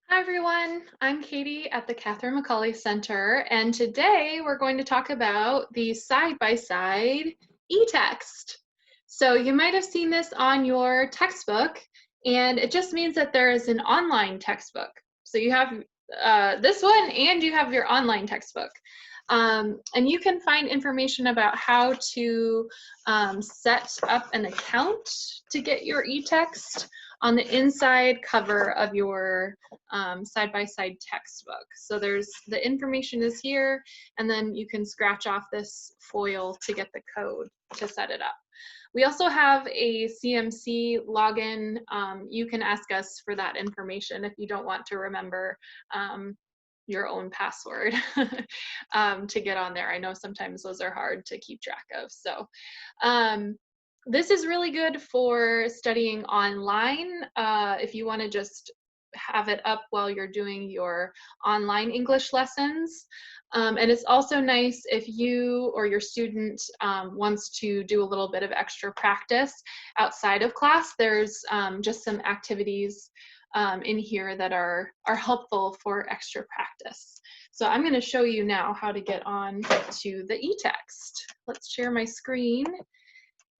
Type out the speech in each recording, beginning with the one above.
Hi everyone, I'm Katie at the Catherine Macaulay Center, and today we're going to talk about the side-by-side eText. So you might have seen this on your textbook, and it just means that there is an online textbook. So you have this one and you have your online textbook. And you can find information about how to set up an account to get your eText on the inside cover of your side-by-side textbook. So there's the information is here, and then you can scratch off this foil to get the code to set it up. We also have a CMC login. You can ask us for that information if you don't want to remember your own password to get on there. I know sometimes those are hard to keep track of. So this is really good for studying online. If you want to just have it up while you're doing your online English lessons. And it's also nice if you or your student wants to do a little bit of extra practice outside of class. There's just some activities in here that are helpful for extra practice. So I'm going to show you now how to get on to the eText. Let's share my screen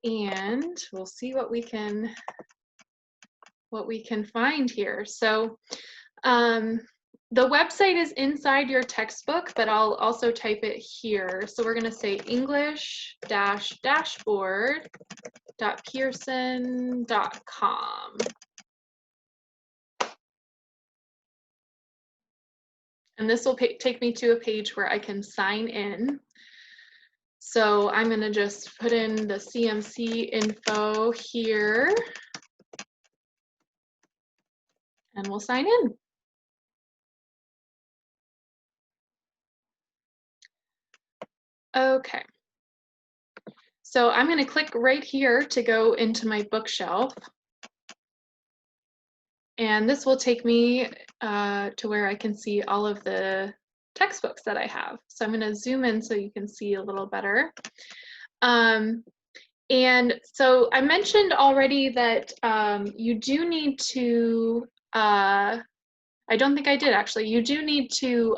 and we'll see what we can find here. So the website is inside your textbook, but I'll also type it here. So we're going to say english-dashboard.pearson.com. And this will take me to a page where I can sign in. So I'm going to just put in the CMC info here. And we'll sign in. Okay. So I'm going to click right here to go into my bookshelf. And this will take me to where I can see all of the textbooks that I have. So I'm going to zoom in so you can see a little better. And so I mentioned already that you do need to, I don't think I did actually, you do need to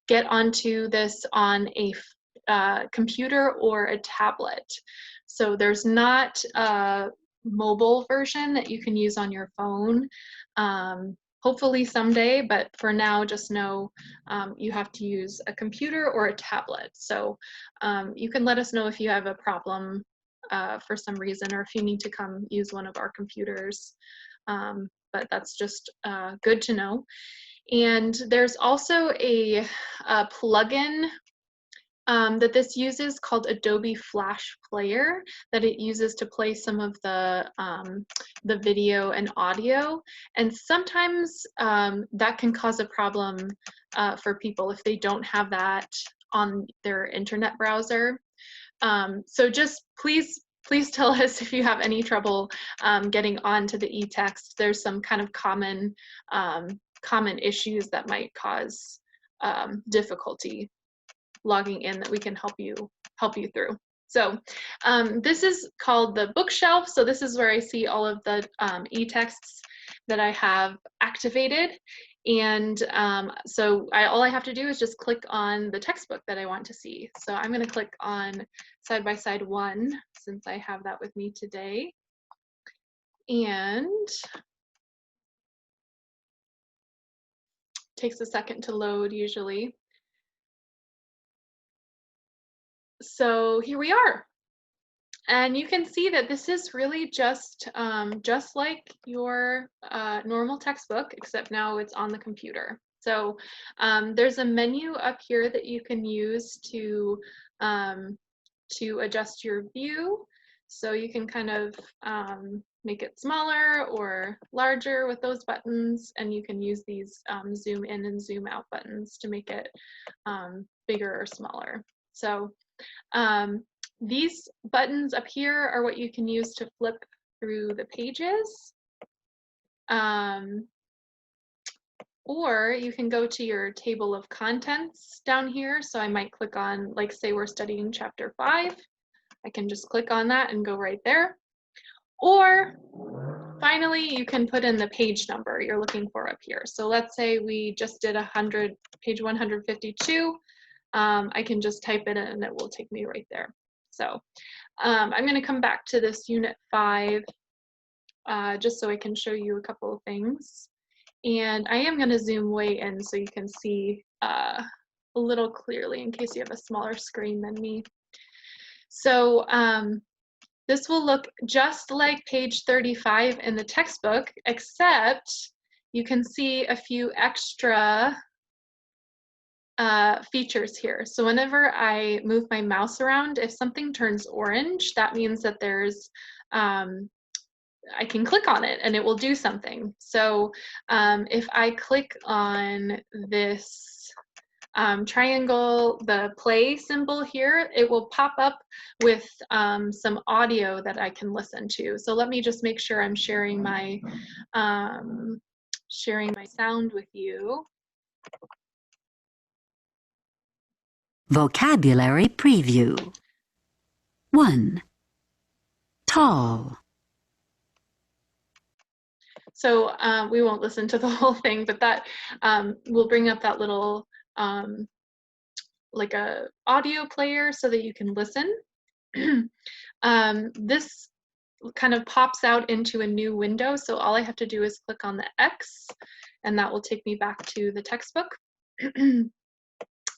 get onto this on a computer or a tablet. So there's not a mobile version that you can use on your phone. Hopefully someday, but for now, just know you have to use a computer or a tablet. So you can let us know if you have a problem for some reason, or if you need to come use one of our computers. But that's just good to know. And there's also a plugin that this uses called Adobe Flash Player that it uses to play some of the video and audio. And sometimes that can cause a problem for people if they don't have that on their internet browser. So just please tell us if you have any trouble getting onto the eText. There's some kind of common issues that might cause difficulty logging in that we can help you through. So this is called the bookshelf. So this is where I see all of the eTexts that I have activated. And so all I have to do is just click on the textbook that I want to see. So I'm going to click on side-by-side 1 since I have that with me today. And it takes a second to load usually. So here we are. And you can see that this is really just like your normal textbook, except now it's on the computer. So there's a menu up here that you can use to adjust your view. So you can kind of make it smaller or larger with those buttons, and you can use these zoom in and zoom out buttons to make it bigger or smaller. So these buttons up here are what you can use to flip through the pages. Or you can go to your table of contents down here. So I might click on, like say we're studying chapter 5. I can just click on that and go right there. Or finally, you can put in the page number you're looking for up here. So let's say we just did page 152. I can just type it in and it will take me right there. So I'm going to come back to this Unit 5 just so I can show you a couple of things. And I am going to zoom way in so you can see a little clearly in case you have a smaller screen than me. So this will look just like page 35 in the textbook, except you can see a few extra features here. So whenever I move my mouse around, if something turns orange, that means that there's I can click on it and it will do something. So if I click on this triangle, the play symbol here, it will pop up with some audio that I can listen to. So let me just make sure I'm sharing my sound with you. Vocabulary preview. 1. Tall. So we won't listen to the whole thing, but that will bring up that little like a audio player so that you can listen. This kind of pops out into a new window, so all I have to do is click on the X and that will take me back to the textbook.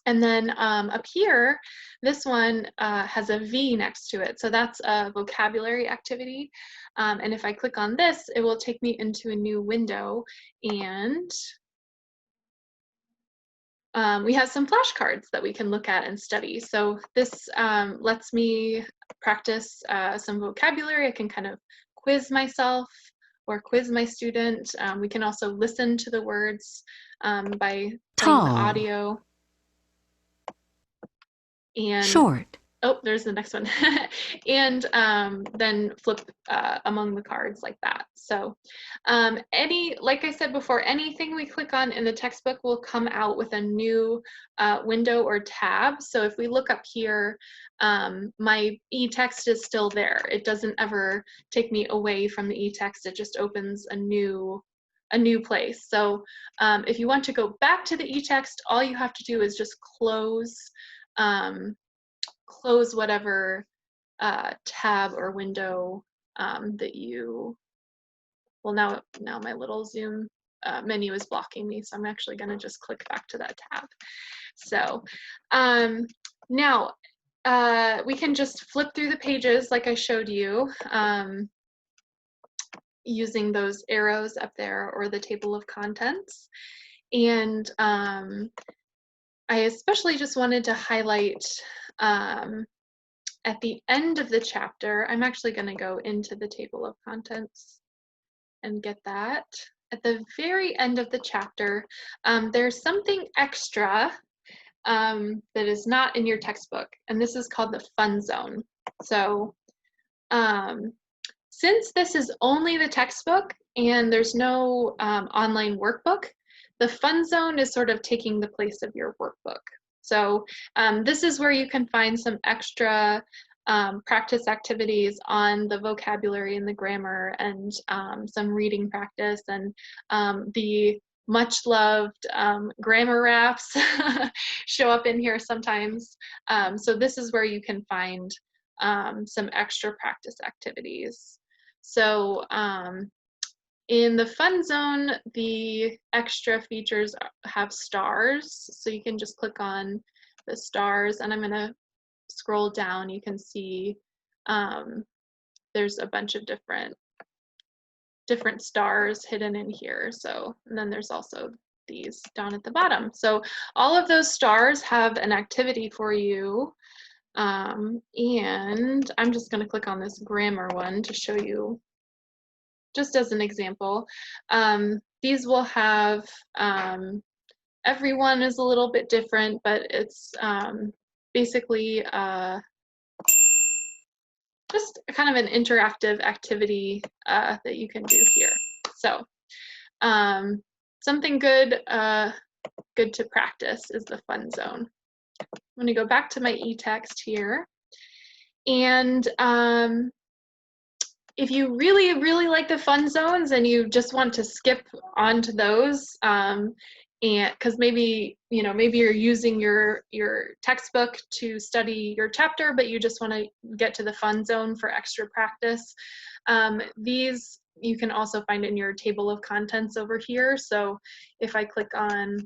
And then up here, this one has a V next to it, so that's a vocabulary activity. And if I click on this, it will take me into a new window, and we have some flashcards that we can look at and study. So this lets me practice some vocabulary. I can kind of quiz myself or quiz my student. We can also listen to the words by playing the audio. And short. Oh, there's the next one. And then flip among the cards like that. So like I said before, anything we click on in the textbook will come out with a new window or tab. So if we look up here, my eText is still there. It doesn't ever take me away from the eText. It just opens a new place. So if you want to go back to the eText, all you have to do is just close whatever tab or window that you, well, now my little zoom menu is blocking me, so I'm actually going to just click back to that tab. So now we can just flip through the pages like I showed you using those arrows up there or the table of contents. And I especially just wanted to highlight at the end of the chapter, I'm actually going to go into the table of contents and get that. At the very end of the chapter, there's something extra that is not in your textbook, and this is called the fun zone. So since this is only the textbook and there's no online workbook, the fun zone is sort of taking the place of your workbook. So this is where you can find some extra practice activities on the vocabulary and the grammar, and some reading practice, and the much loved grammar raps show up in here sometimes. So this is where you can find some extra practice activities. So in the fun zone, the extra features have stars, so you can just click on the stars, and I'm going to scroll down. You can see there's a bunch of different stars hidden in here. So, and then there's also these down at the bottom. So all of those stars have an activity for you. And I'm just going to click on this grammar one to show you, just as an example. These will have, everyone is a little bit different, but it's basically just kind of an interactive activity that you can do here. So something good to practice is the fun zone. I'm going to go back to my eText here. And if you really, really like the fun zones and you just want to skip onto those, and because maybe, maybe you're using your textbook to study your chapter, but you just want to get to the fun zone for extra practice, these you can also find in your table of contents over here. So if I click on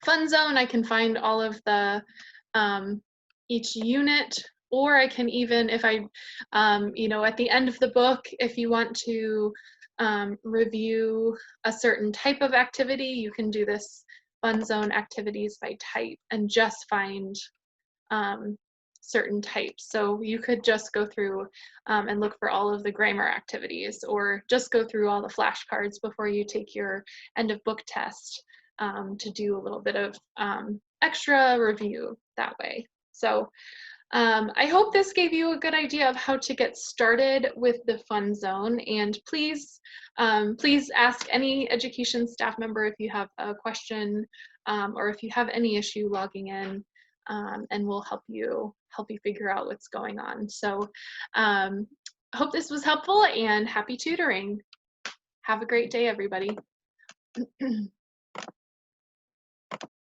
fun zone, I can find all of the each unit, or I can even, if I, at the end of the book, if you want to review a certain type of activity, you can do this fun zone activities by type and just find certain types. So you could just go through and look for all of the grammar activities, or just go through all the flashcards before you take your end of book test to do a little bit of extra review that way. So I hope this gave you a good idea of how to get started with the fun zone, and please ask any education staff member if you have a question or if you have any issue logging in, and we'll help you figure out what's going on. So I hope this was helpful, and happy tutoring. Have a great day, everybody.